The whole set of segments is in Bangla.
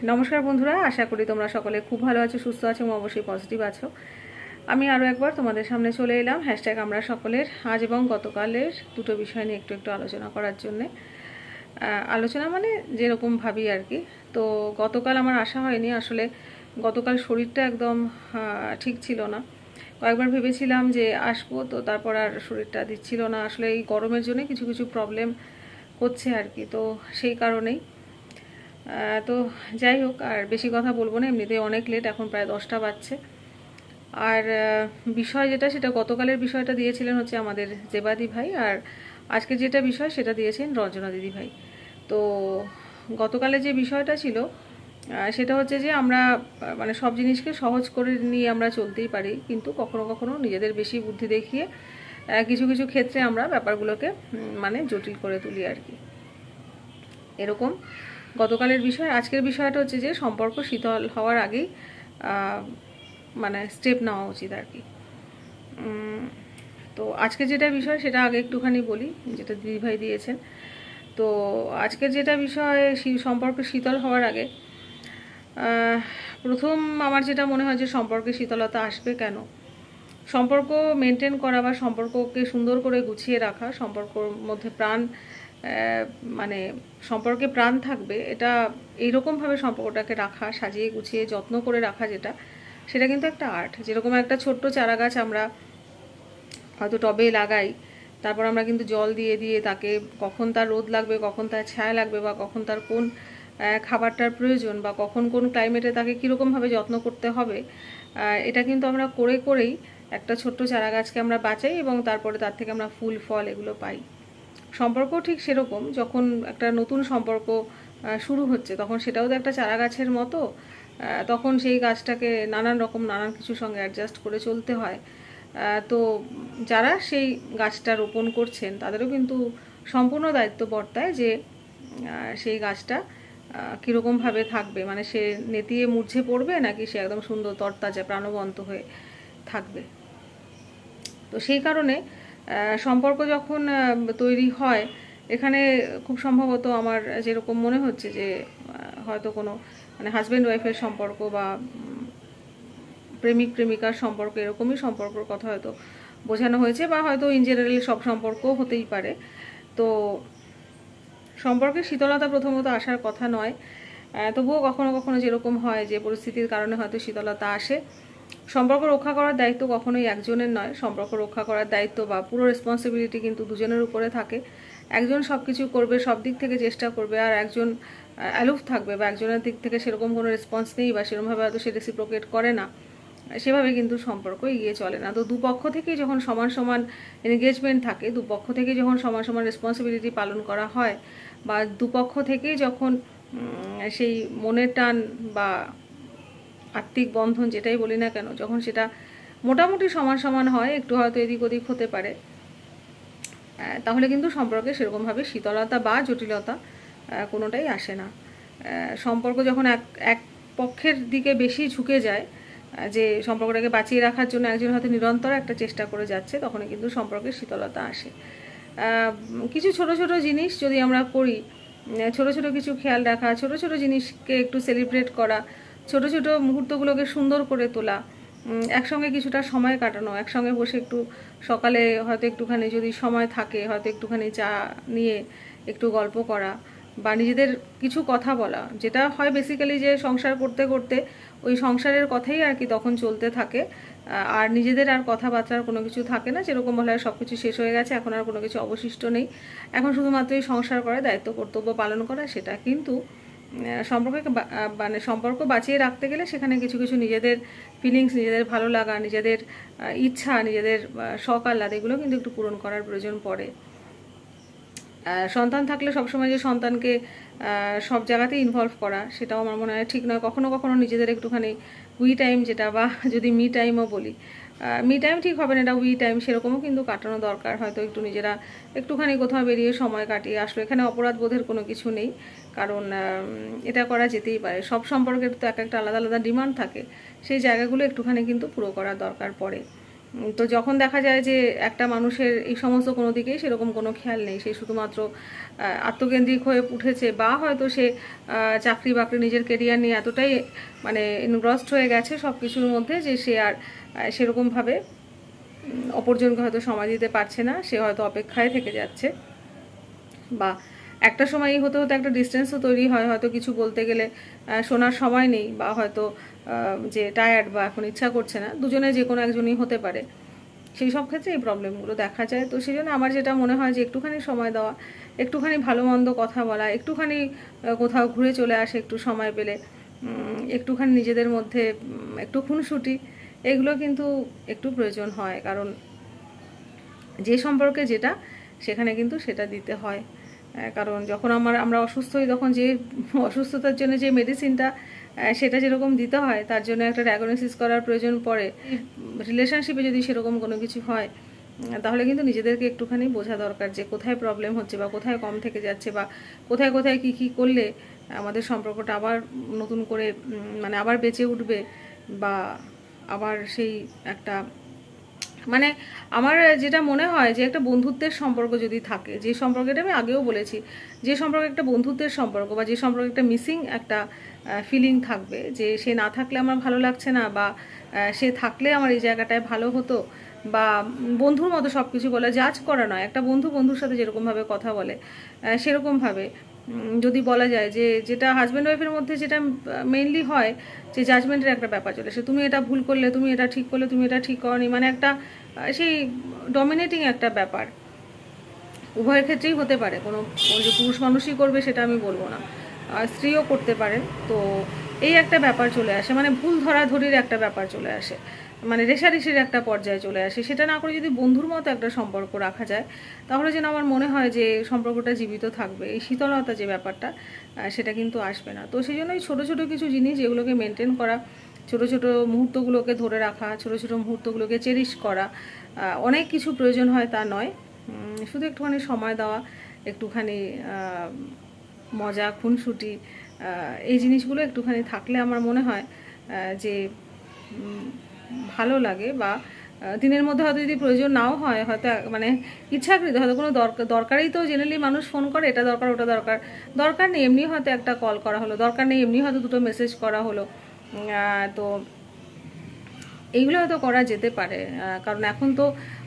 নমস্কার বন্ধুরা, আশা করি তোমরা সকলে খুব ভালো আছো, সুস্থ আছো এবং অবশ্যই পজিটিভ আছো। আমি আরও একবার তোমাদের সামনে চলে এলাম আমরা সকলের আজ এবং গতকালের দুটো বিষয় নিয়ে একটু একটু আলোচনা করার জন্যে। আলোচনা মানে যেরকম ভাবি আর কি। তো গতকাল আমার আসা হয়নি, আসলে গতকাল শরীরটা একদম ঠিক ছিল না। কয়েকবার ভেবেছিলাম যে আসবো, তো তারপর আর শরীরটা দিচ্ছিল না। আসলে এই গরমের জন্য কিছু কিছু প্রবলেম হচ্ছে আর কি, তো সেই কারণেই। তো যাই হোক, আর বেশি কথা বলবো না, এমনিতেই অনেক লেট, এখন প্রায় 10টা বাজছে। আর বিষয় যেটা, সেটা গতকালের বিষয়টা দিয়েছিলেন হচ্ছে আমাদের জেবাদি ভাই, আর আজকের যেটা বিষয় সেটা দিয়েছেন রঞ্জনা দিদি ভাই। তো গতকালে যে বিষয়টা ছিল সেটা হচ্ছে যে আমরা মানে সব জিনিসকে সহজ করে নিয়ে আমরা চলতেই পারি, কিন্তু কখনো কখনো নিজেদের বেশি বুদ্ধি দেখিয়ে কিছু কিছু ক্ষেত্রে আমরা ব্যাপারগুলোকে মানে জটিল করে তুলি আর কি, এরকম গতকালের বিষয়। আজকের বিষয়টা হচ্ছে যে সম্পর্ক শীতল হওয়ার আগেই মানে স্টেপ নেওয়া উচিত আর কি। তো আজকে যেটা বিষয় সেটা আগে একটুখানি বলি, যেটা দিদিভাই দিয়েছেন। তো আজকের যেটা বিষয়, সম্পর্ক শীতল হওয়ার আগে প্রথম আমার যেটা মনে হয় যে সম্পর্কে শীতলতা আসবে কেন, সম্পর্ক মেনটেন করা বা সম্পর্ককে সুন্দর করে গুছিয়ে রাখা, সম্পর্কর মধ্যে প্রাণ মানে সম্পর্কে প্রাণ থাকবে, এটা এইরকমভাবে সম্পর্কটাকে রাখা, সাজিয়ে গুছিয়ে যত্ন করে রাখা, সেটা কিন্তু একটা আর্ট। যেরকম একটা ছোট্ট চারা গাছ আমরা হয়তো টবে লাগাই, তারপর আমরা কিন্তু জল দিয়ে দিয়ে তাকে কখন তার রোদ লাগবে, কখন তার ছায়া লাগবে, বা কখন তার কোন খাবারটার প্রয়োজন, বা কখন কোন ক্লাইমেটে তাকে কীরকমভাবে যত্ন করতে হবে, এটা কিন্তু আমরা করে করেই একটা ছোট্ট চারা গাছকে আমরা বাঁচাই, এবং তারপরে তার থেকে আমরা ফুল ফল এগুলো পাই। সম্পর্ক ঠিক সেরকম, যখন একটা নতুন সম্পর্ক শুরু হচ্ছে, তখন সেটাও তো একটা চারা গাছের মতো। তখন সেই গাছটাকে নানান কিছুর সঙ্গে অ্যাডজাস্ট করে চলতে হয়। তো যারা সেই গাছটা রোপণ করছেন তাদেরও কিন্তু সম্পূর্ণ দায়িত্ব বর্তায় যে সেই গাছটা কীরকমভাবে থাকবে, মানে সে নেতিয়ে মূর্ঝে পড়বে নাকি সে একদম সুন্দর তরতাজা প্রাণবন্ত হয়ে থাকবে। তো সেই কারণে সম্পর্ক যখন তৈরি হয়, এখানে খুব সম্ভবত আমার যেরকম মনে হচ্ছে যে হয়তো কোনো মানে হাজব্যান্ড ওয়াইফের সম্পর্ক বা প্রেমিক প্রেমিকার সম্পর্ক, এরকমই সম্পর্কের কথা হয়তো বোঝানো হয়েছে, বা হয়তো ইন জেনারেল সব সম্পর্ক হতেই পারে। তো সম্পর্কে শীতলতা প্রথমত আসার কথা নয়, তবুও কখনো কখনো যেরকম হয় যে পরিস্থিতির কারণে হয়তো শীতলতা আসে। সম্পর্ক রক্ষা করার দায়িত্ব কখনোই একজনের নয়, সম্পর্ক রক্ষা করার দায়িত্ব বা পুরো রেসপন্সিবিলিটি কিন্তু দুজনের উপরে থাকে। একজন সব কিছু করবে, সব দিক থেকে চেষ্টা করবে, আর একজন অ্যালুফ থাকবে, বা একজনের দিক থেকে সেরকম কোনো রেসপন্স নেই, বা সেরকমভাবে হয়তো সে রেসিপ্রোকেট করে না, সেভাবে কিন্তু সম্পর্ক এগিয়ে চলে না। তো দুপক্ষ থেকেই যখন সমান সমান এনগেজমেন্ট থাকে, দুপক্ষ থেকেই যখন সমান সমান রেসপন্সিবিলিটি পালন করা হয়, বা দুপক্ষ থেকেই যখন সেই মনের টান বা আত্মিক বন্ধন যেটাই বলি না কেন, যখন সেটা মোটামুটি সমান সমান হয়, একটু হয়তো এদিক ওদিক হতে পারে, তাহলে কিন্তু সম্পর্কে সেরকমভাবে শীতলতা বা জটিলতা কোনোটাই আসে না। সম্পর্ক যখন এক এক পক্ষের দিকে বেশি ঝুঁকে যায়, যে সম্পর্কটাকে বাঁচিয়ে রাখার জন্য একজন হয়তো নিরন্তর একটা চেষ্টা করে যাচ্ছে, তখনই কিন্তু সম্পর্কে শীতলতা আসে। কিছু ছোট ছোট জিনিস যদি আমরা করি, ছোট ছোট কিছু খেয়াল রাখা, ছোট ছোট জিনিসকে একটু সেলিব্রেট করা, ছোট ছোট মুহূর্তগুলোকে সুন্দর করে তোলা, একসঙ্গে কিছুটা সময় কাটানো, একসঙ্গে বসে একটু সকালে হয়তো একটুখানি যদি সময় থাকে, হয়তো একটুখানি চা নিয়ে একটু গল্প করা, বা নিজেদের কিছু কথা বলা, যেটা হয় বেসিক্যালি যে সংসার করতে করতে ওই সংসারের কথাই আর কি তখন চলতে থাকে, আর নিজেদের আর কথাবার্তার কোনো কিছু থাকে না, যেরকম বলা হয় সব কিছু শেষ হয়ে গেছে, এখন আর কোনো কিছু অবশিষ্ট নেই, এখন শুধুমাত্র এই সংসার করা, দায়িত্ব কর্তব্য পালন করা, সেটা কিন্তু সম্পর্কে মানে সম্পর্ক বাঁচিয়ে রাখতে গেলে সেখানে কিছু কিছু নিজেদের ফিলিংস, নিজেদের ভালো লাগা, নিজেদের ইচ্ছা, নিজেদের শখ আহ্লাদ, এগুলো কিন্তু একটু পূরণ করার প্রয়োজন পড়ে। সন্তান থাকলে সবসময় যে সন্তানকে সব জায়গাতেই ইনভলভ করা, সেটাও আমার মনে হয় ঠিক নয়। কখনো কখনো নিজেদের একটুখানি উই টাইম, যেটা বা যদি মি টাইমও বলি, মি টাইম ঠিক হবে না, এটা উই টাইম, সেরকমও কিন্তু কাটানো দরকার। হয়তো একটু নিজেরা একটুখানি কোথাও বেরিয়ে সময় কাটিয়ে আসলো, এখানে অপরাধ বোধের কোনো কিছু নেই, কারণ এটা করা যেতেই পারে। সব সম্পর্কের তো এক একটা আলাদা আলাদা ডিমান্ড থাকে, সেই জায়গাগুলো একটুখানি কিন্তু পুরো করার দরকার পড়ে। তো যখন দেখা যায় যে একটা মানুষের এই সমস্ত কোনো দিকেই সেরকম কোনো খেয়াল নেই, সে শুধুমাত্র আত্মকেন্দ্রিক হয়ে উঠেছে, বা হয়তো সে চাকরি বাকরি নিজের কেরিয়ার নিয়ে এতটাই মানে ইনগ্রস্ট হয়ে গেছে সব কিছুর মধ্যে যে সে আর সেরকমভাবে অপরজনকে হয়তো সময় দিতে পারছে না, সে হয়তো অপেক্ষায় থেকে যাচ্ছে, বা একটা সময় হতে হতে একটা ডিস্টেন্সও তৈরি হয়, হয়তো কিছু বলতে গেলে শোনার সময় নেই, বা হয়তো যে টায়ার্ড বা এখন ইচ্ছা করছে না, দুজনে যে কোনো একজনই হতে পারে, সেই সব ক্ষেত্রে এই প্রবলেমগুলো দেখা যায়। তো সেই জন্য আমার যেটা মনে হয় যে একটুখানি সময় দেওয়া, একটুখানি ভালো মন্দ কথা বলা, একটুখানি কোথাও ঘুরে চলে আসে একটু সময় পেলে, একটুখানি নিজেদের মধ্যে একটু খুনসুটি, এগুলো কিন্তু একটু প্রয়োজন হয়, কারণ যে সম্পর্কে যেটা সেখানে কিন্তু সেটা দিতে হয়। কারণ যখন আমরা অসুস্থ হই, তখন যে অসুস্থতার জন্য যে মেডিসিনটা সেটা যেরকম দিতে হয়, তার জন্য একটা ডায়াগনোসিস করার প্রয়োজন পড়ে। রিলেশনশিপে যদি সেরকম কোনো কিছু হয়, তাহলে কিন্তু নিজেদেরকে একটুখানি বোঝা দরকার যে কোথায় প্রবলেম হচ্ছে, বা কোথায় কম থেকে যাচ্ছে, বা কোথায় কোথায় কী কী করলে আমাদের সম্পর্কটা আবার নতুন করে মানে আবার বেঁচে উঠবে, বা আবার সেই একটা মানে আমার যেটা মনে হয় যে একটা বন্ধুত্বের সম্পর্ক যদি থাকে, যে সম্পর্কটা আমি আগেও বলেছি, যে সম্পর্ক একটা বন্ধুত্বের সম্পর্ক, বা যে সম্পর্কে একটা মিসিং একটা ফিলিং থাকবে, যে সে না থাকলে আমার ভালো লাগছে না, বা সে থাকলে আমার এই জায়গাটায় ভালো হতো, বা বন্ধুর মতো সব কিছু বলে, জাজ করা নয়, একটা বন্ধু বন্ধুর সাথে যেরকমভাবে কথা বলে সেরকমভাবে যদি বলা যায়, যে যেটা হাজব্যান্ড ওয়াইফের মধ্যে যেটা মেইনলি হয়, যে জাজমেন্টের একটা ব্যাপার চলে আসে, তুমি এটা ভুল করলে, তুমি এটা ঠিক করলে, তুমি এটা ঠিক করনি, মানে একটা সেই ডমিনেটিং একটা ব্যাপার উভয়ের ক্ষেত্রেই হতে পারে, কোনো যে পুরুষ মানুষই করবে সেটা আমি বলবো না, স্ত্রীও করতে পারেন। তো এই একটা ব্যাপার চলে আসে, মানে ভুল ধরাধরির একটা ব্যাপার চলে আসে, মানে রেষারেষির একটা পর্যায়ে চলে আসে। সেটা না করে যদি বন্ধুর মতো একটা সম্পর্ক রাখা যায়, তাহলে যেন আমার মনে হয় যে সম্পর্কটা জীবিত থাকবে, এই শীতলতা যে ব্যাপারটা সেটা কিন্তু আসবে না। তো সেই জন্যই ছোটো ছোটো কিছু জিনিস যেগুলোকে মেনটেন করা, ছোটো ছোটো মুহূর্তগুলোকে ধরে রাখা, ছোটো ছোটো মুহূর্তগুলোকে চেরিশ করা, অনেক কিছু প্রয়োজন হয় তা নয়, শুধু একটুখানি সময় দেওয়া, একটুখানি মজা খুনসুটি, এই জিনিসগুলো একটুখানি থাকলে আমার মনে হয় যে ভালো লাগে। বা দিনের মধ্যে হয়তো যদি প্রয়োজন নাও হয়, হয়তো মানে ইচ্ছাকৃত হয়তো কোনো দরকারেই তো জেনারেলি মানুষ ফোন করে, এটা দরকার ওটা দরকার, দরকার নেই এমনি হয়তো একটা কল করা হলো, দরকার নেই এমনি হয়তো দুটো মেসেজ করা হলো, তো এইগুলো হয়তো করা যেতে পারে। কারণ এখন তো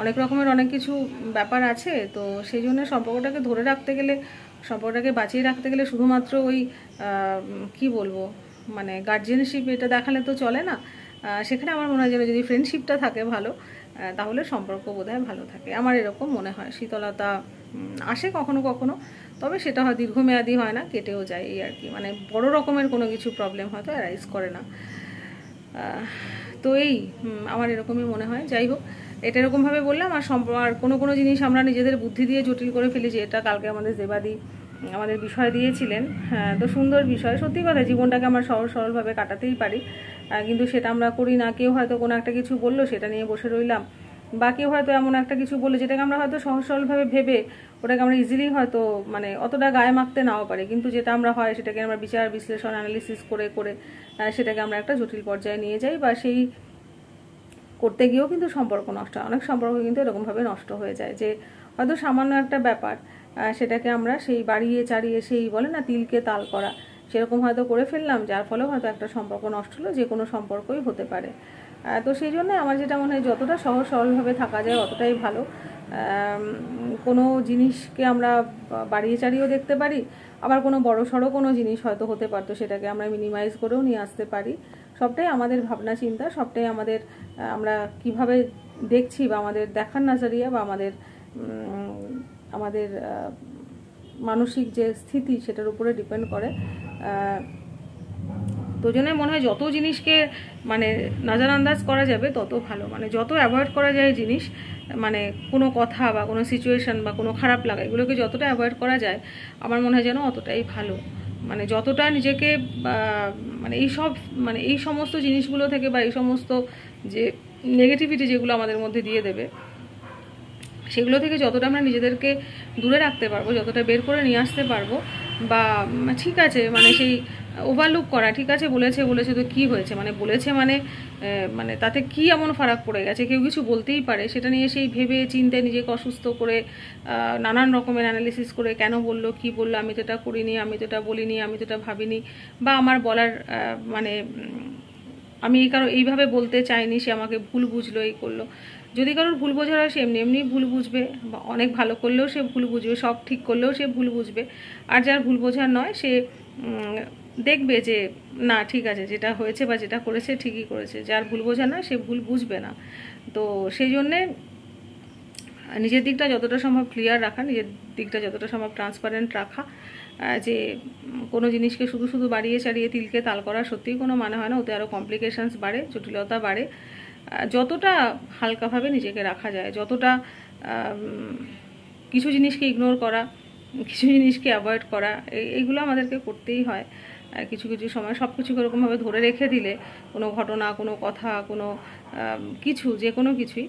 অনেক রকমের অনেক কিছু ব্যাপার আছে, তো সেই জন্য সম্পর্কটাকে ধরে রাখতে গেলে, সম্পর্কটাকে বাঁচিয়ে রাখতে গেলে শুধুমাত্র ওই কি বলবো, মানে গার্জিয়ানশিপ এটা দেখালে তো চলে না। সেখানে আমার মনে হয় যেন যদি ফ্রেন্ডশিপটা থাকে ভালো, তাহলে সম্পর্ক বোধহয় ভালো থাকে, আমার এরকম মনে হয়। শীতলতা আসে কখনো কখনো, তবে সেটা হয় দীর্ঘমেয়াদী হয় না, কেটেও যায়, এই আর কি, মানে বড় রকমের কোনো কিছু প্রবলেম হয়তো অ্যারাইজ করে না। তো এই আমার এরকমই মনে হয়। যাই হোক, এটা এরকমভাবে বললাম। আর কোনো কোনো জিনিস আমরা নিজেদের বুদ্ধি দিয়ে জটিল করে ফেলি, যে এটা কালকে আমাদের দেবাদি আমাদের বিষয় দিয়েছিলেন, হ্যাঁ, তো সুন্দর বিষয়, সত্যি কথা, জীবনটাকে আমরা সহজ সরলভাবে কাটাতেই পারি, কিন্তু সেটা আমরা করি না। কেউ হয়তো কোনো একটা কিছু বললো, সেটা নিয়ে বসে রইলাম, বা কেউ হয়তো এমন একটা কিছু বললো যেটাকে আমরা হয়তো সহজ সরলভাবে ভেবে ওটাকে আমরা ইজিলি হয়তো মানে অতটা গায়ে মাখতে নাও পারি, কিন্তু যেটা আমরা হয় সেটাকে আমরা বিচার বিশ্লেষণ অ্যানালিসিস করে করে সেটাকে আমরা একটা জটিল পর্যায়ে নিয়ে যাই, বা সেই করতে গিয়েও কিন্তু সম্পর্ক নষ্ট হয়। অনেক সম্পর্ক কিন্তু এরকমভাবে নষ্ট হয়ে যায়, যে হয়তো সামান্য একটা ব্যাপার সেটাকে আমরা সেই বাড়িয়ে চাড়িয়ে, সেই বলে না তিলকে তাল করা, সেরকম হয়তো করে ফেললাম, যার ফলেও হয়তো একটা সম্পর্ক নষ্ট হলো, যে কোনো সম্পর্কই হতে পারে। তো সেই জন্য আমার যেটা মনে হয়, যতটা সহজ সরলভাবে থাকা যায় অতটাই ভালো। কোনো জিনিসকে আমরা বাড়িয়ে চাড়িয়েও দেখতে পারি, আবার কোনো বড় সড়ো কোনো জিনিস হয়তো হতে পারতো, সেটাকে আমরা মিনিমাইজ করেও নিয়ে আসতে পারি। সবটাই আমাদের ভাবনা চিন্তা, সবটাই আমাদের আমরা কিভাবে দেখছি, বা আমাদের দেখার নাজারিয়া, বা আমাদের আমাদের মানসিক যে স্থিতি সেটার উপরে ডিপেন্ড করে। তো জন্যই মনে হয় যত জিনিসকে মানে নজর আন্দাজ করা যাবে তত ভালো, মানে যত অ্যাভয়েড করা যায় জিনিস, মানে কোনো কথা বা কোনো সিচুয়েশন বা কোনো খারাপ লাগা, এগুলোকে যতটা অ্যাভয়েড করা যায় আমার মনে হয় যেন অতটাই ভালো। মানে যতটা নিজেকে মানে এই সমস্ত জিনিসগুলো থেকে, বা এই সমস্ত যে নেগেটিভিটি যেগুলো আমাদের মধ্যে দিয়ে দেবে, সেগুলো থেকে যতটা আমরা নিজেদেরকে দূরে রাখতে পারবো, যতটা বের করে নিয়ে আসতে পারবো, বা ঠিক আছে মানে সেই ওভারলুক করা, ঠিক আছে বলেছে বলেছে তো কি হয়েছে, মানে বলেছে মানে মানে তাতে কি এমন ফারাক পড়ে গেছে, কেউ কিছু বলতেই পারে, সেটা নিয়ে সেই ভেবে চিন্তে নিজেকে অসুস্থ করে নানান রকমের অ্যানালিসিস করে কেন বললো, কি বললো, আমি তো এটা করিনি, আমি তো এটা বলিনি, আমি তো এটা ভাবিনি, বা আমার বলার মানে আমি এইভাবে বলতে চাইনি, সে আমাকে ভুল বুঝলো, এই করলো। যদি কারোর ভুল বোঝার হয় সে এমনি এমনি ভুল বুঝবে, বা অনেক ভালো করলেও সে ভুল বুঝবে, সব ঠিক করলেও সে ভুল বুঝবে। আর যার ভুল বোঝার নয় সে দেখবে যে না ঠিক আছে, যেটা হয়েছে বা যেটা করেছে ঠিকই করেছে। যার ভুল বোঝার নয় সে ভুল বুঝবে না। তো সেই জন্যে নিজের দিকটা যতটা সম্ভব ক্লিয়ার রাখা, নিজের দিকটা যতটা সম্ভব ট্রান্সপারেন্ট রাখা, যে কোনো জিনিসকে শুধু শুধু বাড়িয়ে চাড়িয়ে তিলকে তাল করা সত্যিই কোনো মানে হয় না, ওতে আরও কমপ্লিকেশানস বাড়ে, জটিলতা বাড়ে। যতটা হালকাভাবে নিজেকে রাখা যায়, যতটা কিছু জিনিসকে ইগনোর করা, কিছু জিনিসকে অ্যাভয়েড করা, এইগুলো আমাদেরকে করতেই হয়। কিছু কিছু সময় সব কিছুকে এরকমভাবে ধরে রেখে দিলে, কোনো ঘটনা, কোনো কথা, কোনো কিছু, যে কোনো কিছুই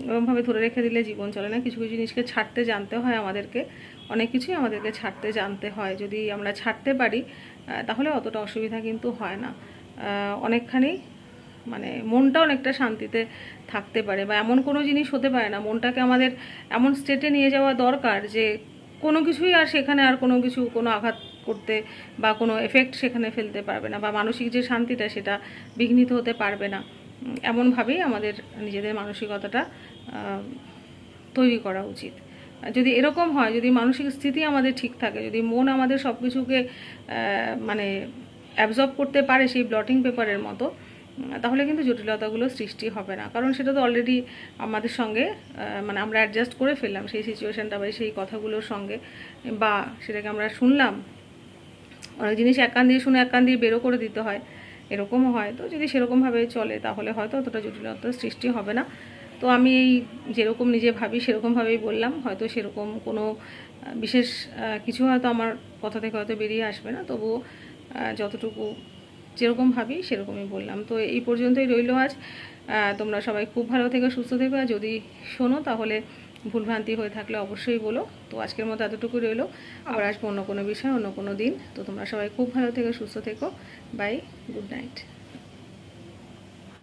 এরকমভাবে ধরে রেখে দিলে জীবন চলে না। কিছু কিছু জিনিসকে ছাড়তে জানতে হয় আমাদেরকে, অনেক কিছুই আমাদেরকে ছাড়তে জানতে হয়। যদি আমরা ছাড়তে পারি তাহলে অতটা অসুবিধা কিন্তু হয় না, অনেকখানি মানে মনটা অনেকটা শান্তিতে থাকতে পারে। বা এমন কোনো জিনিস হতে পারে না, মনটাকে আমাদের এমন স্টেটে নিয়ে যাওয়া দরকার যে কোনো কিছুই আর সেখানে আর কোনো কিছু কোনো আঘাত করতে বা কোনো এফেক্ট সেখানে ফেলতে পারবে না, বা মানসিক যে শান্তিটা সেটা বিঘ্নিত হতে পারবে না। এমনভাবেই আমাদের নিজেদের মানসিকতাটা তৈরি করা উচিত। যদি এরকম হয়, যদি মানসিক স্থিতি আমাদের ঠিক থাকে, যদি মন আমাদের সব কিছুকে মানে অ্যাবজর্ব করতে পারে সেই ব্লটিং পেপারের মতো, তাহলে কিন্তু জটিলতাগুলো সৃষ্টি হবে না। কারণ সেটা তো অলরেডি আমাদের সঙ্গে মানে আমরা অ্যাডজাস্ট করে ফেললাম সেই সিচুয়েশানটা বা সেই কথাগুলোর সঙ্গে, বা সেটাকে আমরা শুনলাম। অনেক জিনিস এক কান দিয়ে শুনে এক কান দিয়ে বেরো করে দিতে হয়, এরকমও হয়। তো যদি সেরকমভাবে চলে তাহলে হয়তো অতটা জটিলতার সৃষ্টি হবে না। তো আমি এই যেরকম নিজে ভাবি সেরকমভাবেই বললাম, হয়তো সেরকম কোনো বিশেষ কিছু হয়তো আমার কথা থেকে হয়তো বেরিয়ে আসবে না, তবুও যতটুকু যেরকম ভাবি সেরকমই বললাম। তো এই পর্যন্তই রইল আজ। তোমরা সবাই খুব ভালো থেকো, সুস্থ থেকো। আর যদি শোনো তাহলে ভুলভ্রান্তি হয়ে থাকলে অবশ্যই বলো। তো আজকের মতো এতটুকু রইল, আবার আসবো অন্য কোনো বিষয়, অন্য কোনো দিন। তো তোমরা সবাই খুব ভালো থেকো, সুস্থ থেকো। Bye, good night.